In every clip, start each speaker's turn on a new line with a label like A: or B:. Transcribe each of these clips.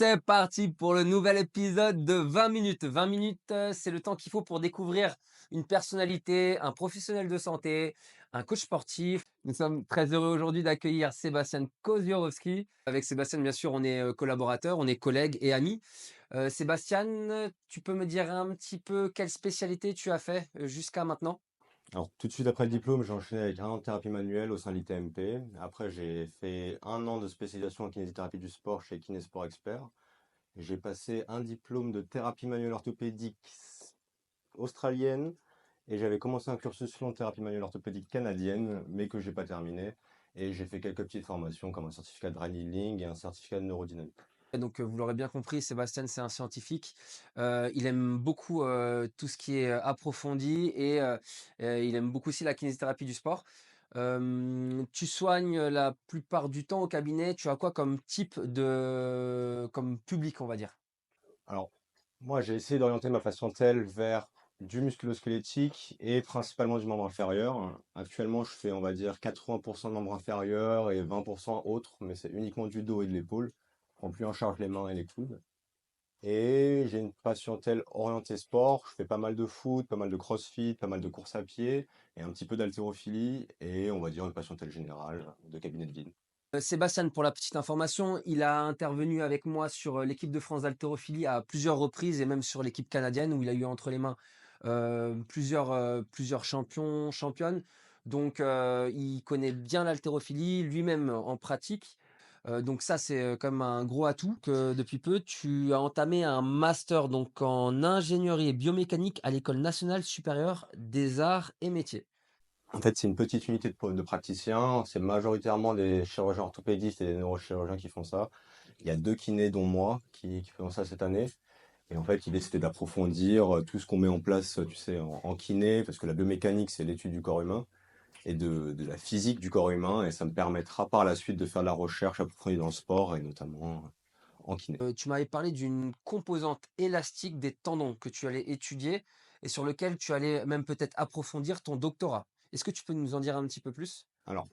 A: C'est parti pour le nouvel épisode de 20 minutes. 20 minutes, c'est le temps qu'il faut pour découvrir une personnalité, un professionnel de santé, un coach sportif. Nous sommes très heureux aujourd'hui d'accueillir Sébastien Koziorowski. Avec Sébastien, bien sûr, on est collaborateurs, on est collègues et amis. Sébastien, tu peux me dire un petit peu quelle spécialité tu as fait jusqu'à maintenant?
B: Alors, tout de suite après le diplôme, j'ai enchaîné avec un an de thérapie manuelle au sein de l'ITMP. Après, j'ai fait un an de spécialisation en kinésithérapie du sport chez Kinésport Expert. J'ai passé un diplôme de thérapie manuelle orthopédique australienne et j'avais commencé un cursus long de thérapie manuelle orthopédique canadienne, mais que j'ai pas terminé. Et j'ai fait quelques petites formations comme un certificat de dry needling et un certificat de neurodynamique.
A: Et donc, vous l'aurez bien compris, Sébastien, c'est un scientifique. Il aime beaucoup, tout ce qui est, approfondi et il aime beaucoup aussi la kinésithérapie du sport. Tu soignes la plupart du temps au cabinet, tu as quoi comme type de comme public, on va dire?
B: Alors, moi, j'ai essayé d'orienter ma patientèle vers du musculo-squelettique et principalement du membre inférieur. Actuellement, je fais, on va dire, 80% de membre inférieur et 20% autres, mais c'est uniquement du dos et de l'épaule. Je prends plus en charge les mains et les coudes. Et j'ai une patientèle orientée sport. Je fais pas mal de foot, pas mal de crossfit, pas mal de course à pied et un petit peu d'haltérophilie et on va dire une patientèle générale de cabinet de ville.
A: Sébastien, pour la petite information, il a intervenu avec moi sur, l'équipe de France d'haltérophilie à plusieurs reprises et même sur l'équipe canadienne où il a eu entre les mains, plusieurs champions, championnes. Donc, il connaît bien l'haltérophilie, lui-même en pratique. Donc ça, c'est, quand même un gros atout que depuis peu, tu as entamé un master donc en ingénierie et biomécanique à l'École nationale supérieure des arts et métiers.
B: En fait, c'est une petite unité de praticiens. C'est majoritairement des chirurgiens orthopédistes et des neurochirurgiens qui font ça. Il y a 2 kinés, dont moi, qui font ça cette année. Et en fait, l'idée, c'était d'approfondir tout ce qu'on met en place, tu sais, en kiné, parce que la biomécanique, c'est l'étude du corps humain et de la physique du corps humain. Et ça me permettra par la suite de faire de la recherche approfondie dans le sport et notamment en kiné.
A: Tu m'avais parlé d'une composante élastique des tendons que tu allais étudier et sur lequel tu allais même peut-être approfondir ton doctorat. Est-ce que tu peux nous en dire un petit peu plus?
B: Alors,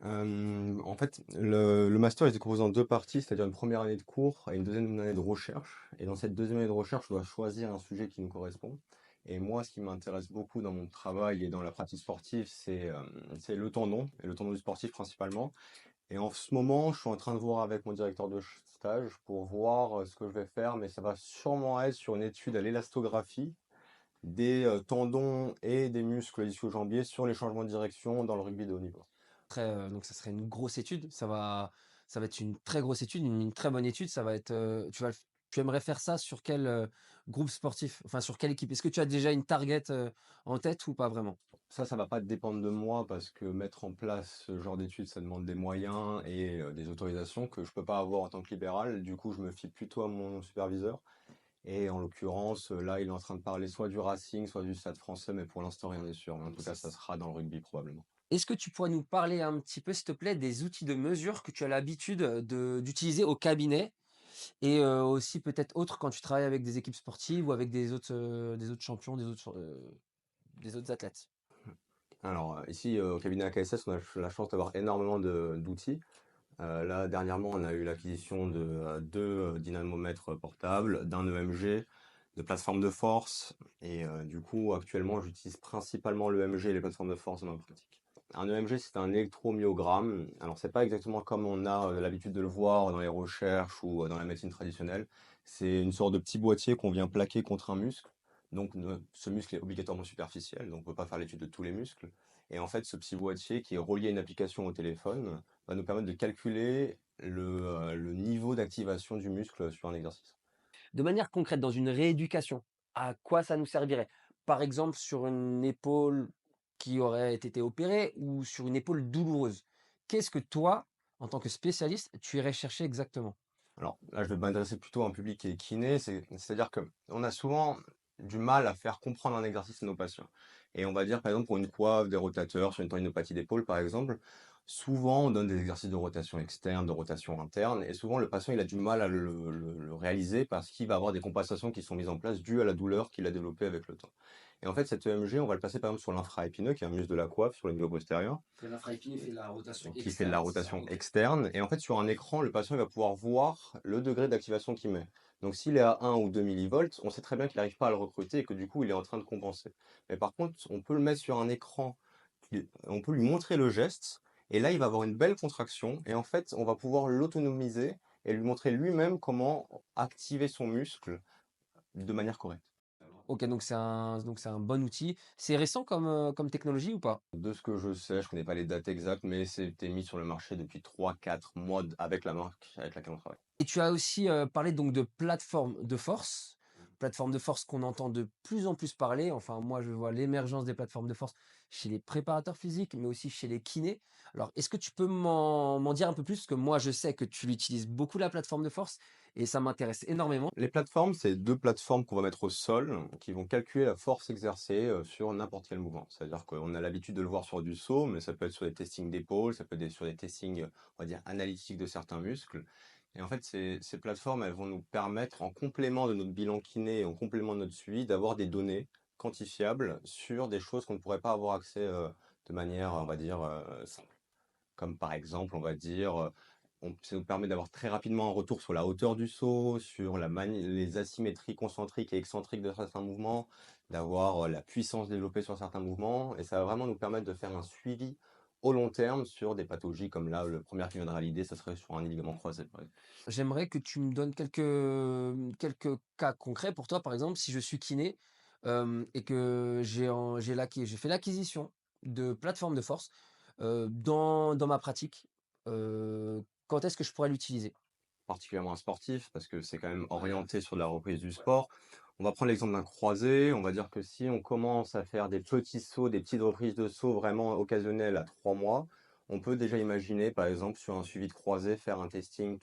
B: en fait, le master est composé en 2 parties, c'est-à-dire une première année de cours et une deuxième année de recherche. Et dans cette deuxième année de recherche, on doit choisir un sujet qui nous correspond. Et moi, ce qui m'intéresse beaucoup dans mon travail et dans la pratique sportive, c'est le tendon, et le tendon du sportif principalement. Et en ce moment, je suis en train de voir avec mon directeur de stage pour voir ce que je vais faire, mais ça va sûrement être sur une étude à l'élastographie des tendons et des muscles ischio-jambiers sur les changements de direction dans le rugby de haut niveau.
A: Donc ça serait une grosse étude, ça va être une très grosse étude, une très bonne étude, ça va être, tu aimerais faire ça sur quel, groupe sportif? Enfin sur quelle équipe? Est-ce que tu as déjà une target, en tête ou pas vraiment?
B: Ça va pas dépendre de moi parce que mettre en place ce genre d'études, ça demande des moyens et des autorisations que je peux pas avoir en tant que libéral. Du coup, je me fie plutôt à mon superviseur. Et en l'occurrence, là, il est en train de parler soit du Racing, soit du Stade Français, mais pour l'instant, rien n'est sûr. Mais en tout cas, ça sera dans le rugby probablement.
A: Est-ce que tu pourrais nous parler un petit peu, s'il te plaît, des outils de mesure que tu as l'habitude, d'utiliser au cabinet et aussi peut-être autres quand tu travailles avec des équipes sportives ou avec des autres champions, des autres athlètes?
B: Alors, ici, au cabinet AKSS, on a la chance d'avoir énormément d'outils. Là, dernièrement, on a eu l'acquisition de 2 dynamomètres portables, d'un EMG, de plateformes de force. Et du coup, actuellement, j'utilise principalement l'EMG et les plateformes de force dans ma pratique. Un EMG, c'est un électromyogramme. Alors, c'est pas exactement comme on a l'habitude de le voir dans les recherches ou dans la médecine traditionnelle. C'est une sorte de petit boîtier qu'on vient plaquer contre un muscle. Donc, ce muscle est obligatoirement superficiel, donc on peut pas faire l'étude de tous les muscles. Et en fait, ce petit boîtier qui est relié à une application au téléphone va nous permettre de calculer le niveau d'activation du muscle sur un exercice.
A: De manière concrète, dans une rééducation, à quoi ça nous servirait? Par exemple, sur une épaule qui aurait été opérée ou sur une épaule douloureuse. Qu'est-ce que toi, en tant que spécialiste, tu irais chercher exactement?
B: Alors là, je vais m'adresser plutôt à un public qui est kiné, c'est-à-dire que on a souvent du mal à faire comprendre un exercice à nos patients. Et on va dire, par exemple, pour une coiffe, des rotateurs, sur une tendinopathie d'épaule, par exemple, Souvent, on donne des exercices de rotation externe, de rotation interne, et souvent le patient il a du mal à le réaliser parce qu'il va avoir des compensations qui sont mises en place dues à la douleur qu'il a développée avec le temps. Et en fait, cet EMG, on va le passer par exemple sur l'infraépineux, qui est un muscle de la coiffe sur le niveau postérieur,
A: L'infraépineux fait de la rotation
B: donc qui fait de la
A: externe, c'est ça?
B: rotation
A: Ok.
B: externe. Et en fait, sur un écran, le patient il va pouvoir voir le degré d'activation qu'il met. Donc s'il est à 1 ou 2 millivolts, on sait très bien qu'il n'arrive pas à le recruter et que du coup, il est en train de compenser. Mais par contre, on peut le mettre sur un écran, on peut lui montrer le geste, et là, il va avoir une belle contraction. Et en fait, on va pouvoir l'autonomiser et lui montrer lui-même comment activer son muscle de manière correcte.
A: Ok, donc c'est un bon outil. C'est récent comme technologie ou pas?
B: De ce que je sais, je connais pas les dates exactes, mais c'était mis sur le marché depuis 3 4 mois avec la marque avec laquelle on travaille.
A: Et tu as aussi, parlé donc de plateforme de force. Plateforme de force qu'on entend de plus en plus parler. Enfin, moi, je vois l'émergence des plateformes de force chez les préparateurs physiques, mais aussi chez les kinés. Alors, est-ce que tu peux m'en dire un peu plus? Parce que moi, je sais que tu l'utilises beaucoup la plateforme de force et ça m'intéresse énormément.
B: Les plateformes, c'est 2 plateformes qu'on va mettre au sol, qui vont calculer la force exercée, sur n'importe quel mouvement. C'est-à-dire qu'on a l'habitude de le voir sur du saut, mais ça peut être sur des testings d'épaule, ça peut être sur des testings, on va dire analytiques de certains muscles. Et en fait, ces plateformes, elles vont nous permettre, en complément de notre bilan kiné, en complément de notre suivi, d'avoir des données quantifiables sur des choses qu'on ne pourrait pas avoir accès, de manière, on va dire, simple. Comme par exemple, on va dire, ça nous permet d'avoir très rapidement un retour sur la hauteur du saut, sur les asymétries concentriques et excentriques de certains mouvements, d'avoir la puissance développée sur certains mouvements, et ça va vraiment nous permettre de faire un suivi au long terme sur des pathologies comme là, le premier qui me viendra à l'idée, ça serait sur un ligament croisé, par exemple.
A: J'aimerais que tu me donnes quelques cas concrets pour toi. Par exemple, si je suis kiné, et que j'ai fait l'acquisition de plateformes de force, dans ma pratique, quand est-ce que je pourrais l'utiliser?
B: Particulièrement un sportif, parce que c'est quand même
A: Ouais,
B: orienté sur la reprise du sport. On va prendre l'exemple d'un croisé. On va dire que si on commence à faire des petits sauts, des petites reprises de sauts vraiment occasionnelles à 3 mois, on peut déjà imaginer, par exemple, sur un suivi de croisé, faire un testing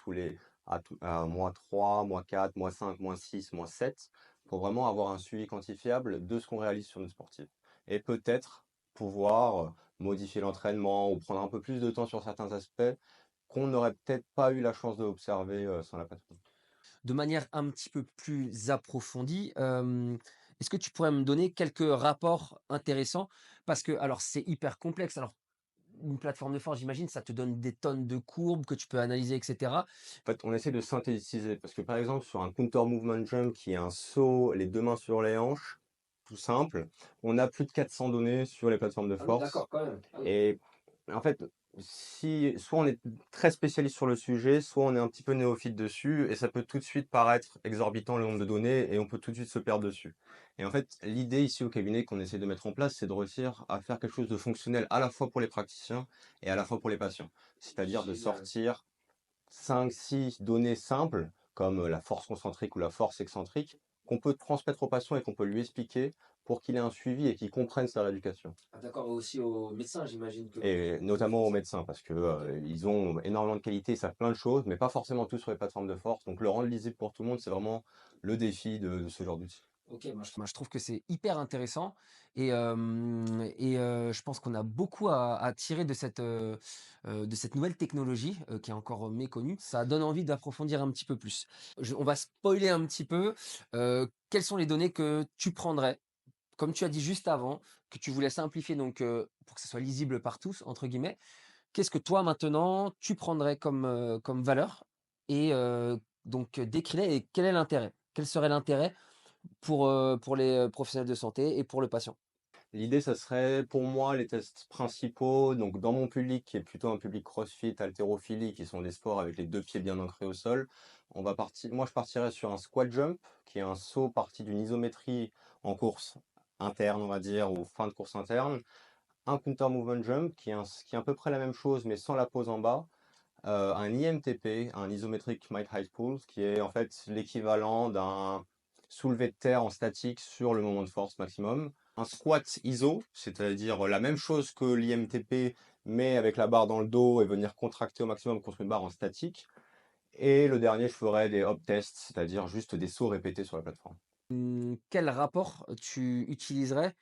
B: à mois 3, mois 4, mois 5, mois 6, mois 7, pour vraiment avoir un suivi quantifiable de ce qu'on réalise sur nos sportifs. Et peut-être pouvoir modifier l'entraînement ou prendre un peu plus de temps sur certains aspects qu'on n'aurait peut-être pas eu la chance d'observer, sans la plateforme.
A: de manière un petit peu plus approfondie, est-ce que tu pourrais me donner quelques rapports intéressants? Parce que alors c'est hyper complexe. Alors une plateforme de force, j'imagine, ça te donne des tonnes de courbes que tu peux analyser et cetera.
B: En fait, on essaie de synthétiser parce que, par exemple, sur un counter movement jump qui est un saut, les 2 mains sur les hanches, tout simple, on a plus de 400 données sur les plateformes de
A: Ah oui,
B: force.
A: d'accord, quand même. Ah oui.
B: Et en fait, si soit on est très spécialiste sur le sujet, soit on est un petit peu néophyte dessus, et ça peut tout de suite paraître exorbitant le nombre de données, et on peut tout de suite se perdre dessus. Et en fait, l'idée ici au cabinet qu'on essaie de mettre en place, c'est de réussir à faire quelque chose de fonctionnel à la fois pour les praticiens et à la fois pour les patients. C'est-à-dire de
A: Génial.
B: sortir 5, 6 données simples, comme la force concentrique ou la force excentrique, qu'on peut transmettre au patient et qu'on peut lui expliquer pour qu'il ait un suivi et qu'il comprenne sa rééducation.
A: Ah d'accord, aussi aux médecins, j'imagine que
B: Et
A: vous
B: notamment
A: faites
B: aux
A: ça?
B: médecins, parce que
A: OK.
B: ils ont énormément de qualité, ils savent plein de choses, mais pas forcément tout sur les plateformes de force. Donc le rendre lisible pour tout le monde, c'est vraiment le défi de ce genre d'outil.
A: OK, moi je trouve que c'est hyper intéressant je pense qu'on a beaucoup à tirer de cette nouvelle technologie, qui est encore méconnue. Ça donne envie d'approfondir un petit peu plus. On va spoiler un petit peu, quelles sont les données que tu prendrais? Comme tu as dit juste avant, que tu voulais simplifier donc, pour que ça soit «lisible par tous» entre guillemets. Qu'est-ce que toi maintenant tu prendrais comme valeur? Donc décris-les et quel est l'intérêt? Quel serait l'intérêt pour les, professionnels de santé et pour le patient?
B: L'idée, ça serait pour moi les tests principaux, donc dans mon public qui est plutôt un public CrossFit, haltérophilie, qui sont des sports avec les 2 pieds bien ancrés au sol. Moi, je partirais sur un squat jump, qui est un saut parti d'une isométrie en course interne, on va dire, ou fin de course interne. Un counter movement jump, qui est à peu près la même chose, mais sans la pose en bas. Un IMTP, un isometric Mike High Pulse, qui est en fait l'équivalent d'un soulevé de terre en statique sur le moment de force maximum. Un squat ISO, c'est-à-dire la même chose que l'IMTP, mais avec la barre dans le dos et venir contracter au maximum contre une barre en statique. Et le dernier, je ferais des hop tests, c'est-à-dire juste des sauts répétés sur la plateforme.
A: Quel rapport tu utiliserais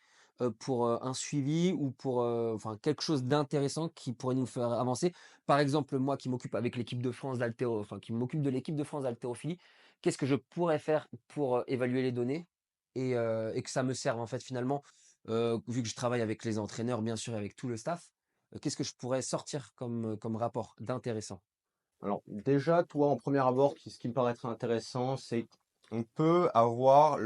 A: pour, un suivi ou pour, enfin quelque chose d'intéressant qui pourrait nous faire avancer. Par exemple, moi qui m'occupe avec l'équipe de France enfin qui m'occupe de l'équipe de France d'haltérophilie, qu'est-ce que je pourrais faire pour, évaluer les données et que ça me serve en fait finalement, vu que je travaille avec les entraîneurs bien sûr et avec tout le staff, qu'est-ce que je pourrais sortir comme rapport d'intéressant?
B: Alors déjà, toi, en premier abord, ce qui me paraîtrait intéressant, c'est qu'on peut avoir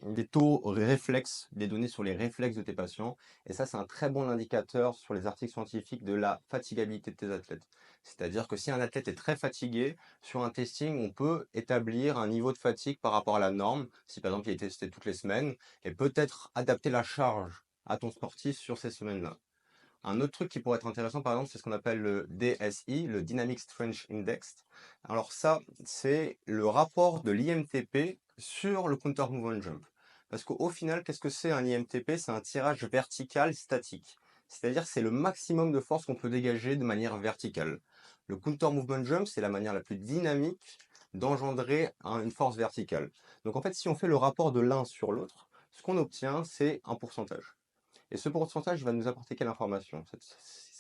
B: des taux réflexes, des données sur les réflexes de tes patients. Et ça, c'est un très bon indicateur sur les articles scientifiques de la fatigabilité de tes athlètes. C'est-à-dire que si un athlète est très fatigué, sur un testing, on peut établir un niveau de fatigue par rapport à la norme, si par exemple il est testé toutes les semaines, et peut-être adapter la charge à ton sportif sur ces semaines-là. Un autre truc qui pourrait être intéressant, par exemple, c'est ce qu'on appelle le DSI, le Dynamic Strength Index. Alors ça, c'est le rapport de l'IMTP sur le counter movement jump. Parce qu'au final, qu'est-ce que c'est un IMTP? C'est un tirage vertical statique. C'est-à-dire que c'est le maximum de force qu'on peut dégager de manière verticale. Le counter movement jump, c'est la manière la plus dynamique d'engendrer une force verticale. Donc en fait, si on fait le rapport de l'un sur l'autre, ce qu'on obtient, c'est un pourcentage. Et ce pourcentage va nous apporter quelle information?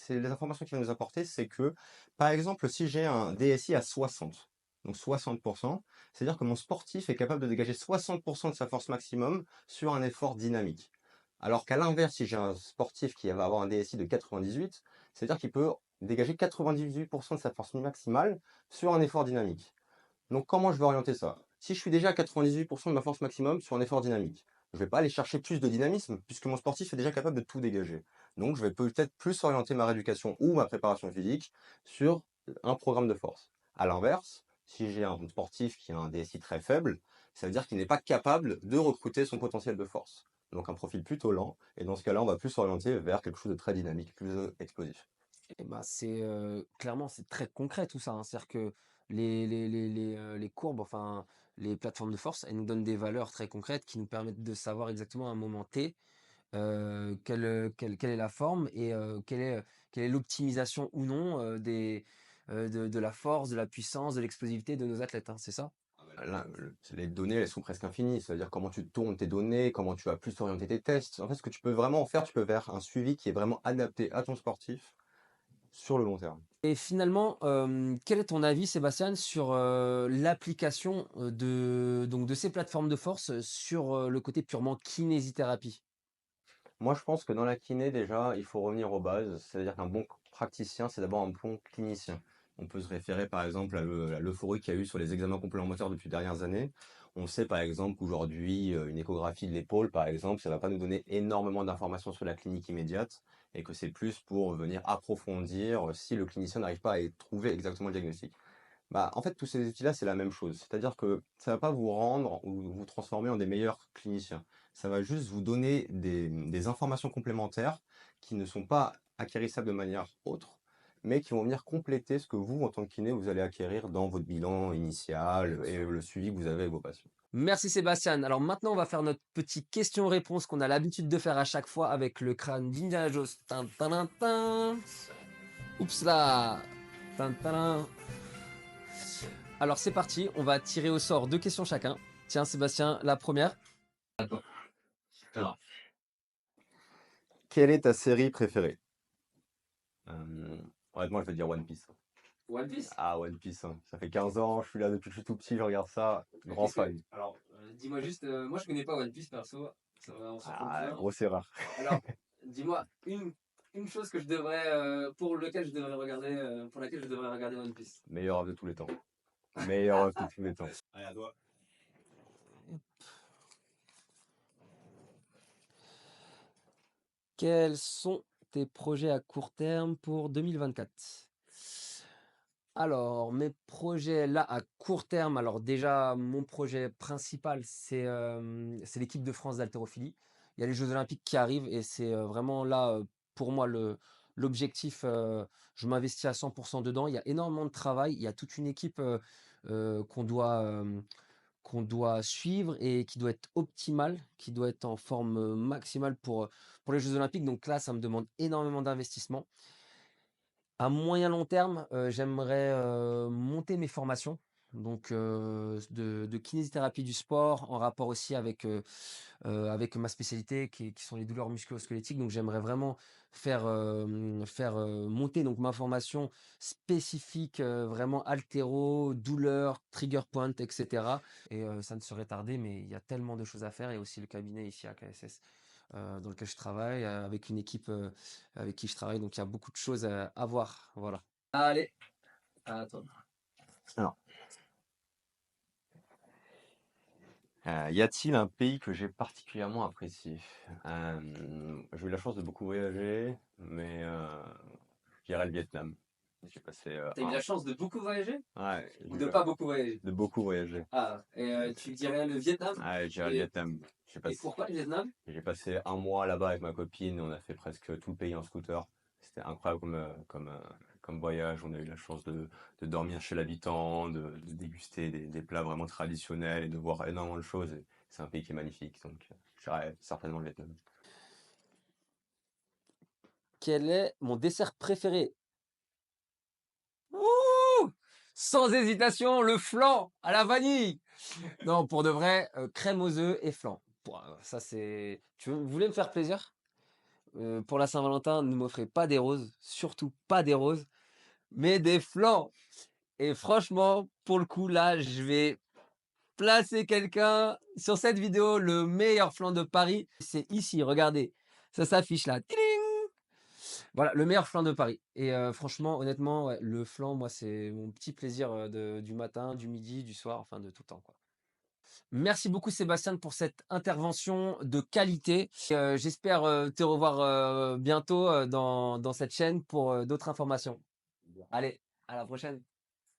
B: Les informations qu'il va nous apporter, c'est que, par exemple, si j'ai un DSI à 60, donc 60%, c'est-à-dire que mon sportif est capable de dégager 60% de sa force maximum sur un effort dynamique. Alors qu'à l'inverse, si j'ai un sportif qui va avoir un DSI de 98, c'est-à-dire qu'il peut dégager 98% de sa force maximale sur un effort dynamique. Donc comment je vais orienter ça? Si je suis déjà à 98% de ma force maximum sur un effort dynamique, je ne vais pas aller chercher plus de dynamisme puisque mon sportif est déjà capable de tout dégager. Donc je vais peut-être plus orienter ma rééducation ou ma préparation physique sur un programme de force. À l'inverse, si j'ai un sportif qui a un DSI très faible, ça veut dire qu'il n'est pas capable de recruter son potentiel de force. Donc un profil plutôt lent, et dans ce cas-là, on va plus s'orienter vers quelque chose de très dynamique, plus explosif.
A: Et bah, c'est, clairement, c'est très concret tout ça, hein. C'est-à-dire que les courbes, enfin, les plateformes de force, elles nous donnent des valeurs très concrètes qui nous permettent de savoir exactement à un moment T, quelle est la forme et quelle est l'optimisation ou non, de la force, de la puissance, de l'explosivité de nos athlètes, hein, c'est ça?
B: Là, les données, elles sont presque infinies. C'est-à-dire comment tu tournes tes données, comment tu vas plus orienter tes tests. En fait, ce que tu peux vraiment en faire, tu peux faire un suivi qui est vraiment adapté à ton sportif sur le long terme.
A: Et finalement, quel est ton avis, Sébastien, sur, l'application, de ces plateformes de force, sur, le côté purement kinésithérapie?
B: Moi, je pense que dans la kiné, déjà, il faut revenir aux bases. C'est-à-dire qu'un bon praticien, c'est d'abord un bon clinicien. On peut se référer, par exemple, à l'euphorie qu'il y a eu sur les examens complémentaires depuis les dernières années. On sait, par exemple, qu'aujourd'hui, une échographie de l'épaule, par exemple, ça ne va pas nous donner énormément d'informations sur la clinique immédiate et que c'est plus pour venir approfondir si le clinicien n'arrive pas à trouver exactement le diagnostic. Bah, en fait, tous ces outils-là, c'est la même chose. C'est-à-dire que ça va pas vous rendre ou vous transformer en des meilleurs cliniciens. Ça va juste vous donner des informations complémentaires qui ne sont pas acquérissables de manière autre, mais qui vont venir compléter ce que vous, en tant que kiné, vous allez acquérir dans votre bilan initial et le suivi que vous avez avec vos patients.
A: Merci Sébastien. Alors maintenant, on va faire notre petit question-réponse qu'on a l'habitude de faire à chaque fois avec le crâne d'Indiana Jones. Tin, tin, tin. Oups là. Tin, tin. Alors c'est parti, on va tirer au sort 2 questions chacun. Tiens Sébastien, la première.
B: Alors, quelle est ta série préférée? Euh, Honnêtement, je vais dire One Piece.
A: One Piece?
B: Ah, One Piece, hein. Ça fait 15 ans, je suis là depuis que je suis tout petit, je regarde ça. Grand fan.
A: Alors, dis-moi juste, moi je connais pas One Piece perso, ça va, on s'en fout
B: Ah,
A: plein.
B: grosse erreur.
A: Alors, dis-moi une chose que je devrais, pour lequel je devrais regarder, pour laquelle je devrais regarder One Piece.
B: Meilleur œuvre de tous les temps. Meilleur œuvre de tous les temps. Allez, à toi.
A: Quels sont tes projets à court terme pour 2024? Alors, mes projets là à court terme, alors déjà mon projet principal c'est l'équipe de France d'haltérophilie. Il y a les Jeux olympiques qui arrivent et c'est, vraiment là, pour moi l'objectif, je m'investis à 100 dedans. Il y a énormément de travail, il y a toute une équipe, qu'on doit suivre et qui doit être optimale, qui doit être en forme, maximale pour les Jeux olympiques. Donc là, ça me demande énormément d'investissement. À moyen long terme, j'aimerais, monter mes formations. donc de kinésithérapie du sport en rapport aussi avec ma spécialité qui sont les douleurs musculo-squelettiques. Donc j'aimerais vraiment faire monter donc ma formation spécifique, vraiment haltéro, douleur, trigger point et cetera et ça ne saurait tarder, mais il y a tellement de choses à faire. Il y a aussi le cabinet ici à KSS, dans lequel je travaille, avec une équipe, avec qui je travaille, donc il y a beaucoup de choses à voir, voilà. Allez, à toi.
B: Alors, y a-t-il un pays que j'ai particulièrement apprécié? J'ai eu la chance de beaucoup voyager, mais je dirais le Vietnam. J'ai passé
A: Tu eu la chance de beaucoup voyager
B: ouais,
A: ou de pas beaucoup voyager?
B: de beaucoup voyager.
A: Ah, et tu dirais le Vietnam?
B: Ouais, je dirais le
A: Et,
B: Vietnam.
A: et pourquoi le Vietnam?
B: J'ai passé un mois là-bas avec ma copine, on a fait presque tout le pays en scooter. C'était incroyable comme voyage. On a eu la chance de dormir chez l'habitant, de déguster des plats vraiment traditionnels et de voir énormément de choses. Et c'est un pays qui est magnifique, donc je dirais certainement le Vietnam.
A: Quel est mon dessert préféré? Ouh! Sans hésitation, le flan à la vanille. Non, pour de vrai, crème aux œufs et flan. Pouah, ça c'est vous voulez me faire plaisir? Pour la Saint-Valentin, ne m'offrez pas des roses, surtout pas des roses, mais des flans et franchement, pour le coup, là, je vais placer quelqu'un sur cette vidéo, le meilleur flan de Paris. C'est ici, regardez, ça s'affiche là. Tiding. Voilà, le meilleur flan de Paris et franchement, honnêtement, ouais, le flan, moi, c'est mon petit plaisir, du matin, du midi, du soir, enfin de tout temps, quoi. Merci beaucoup Sébastien pour cette intervention de qualité. J'espère, te revoir, bientôt, dans cette chaîne pour, d'autres informations. Allez, à la prochaine.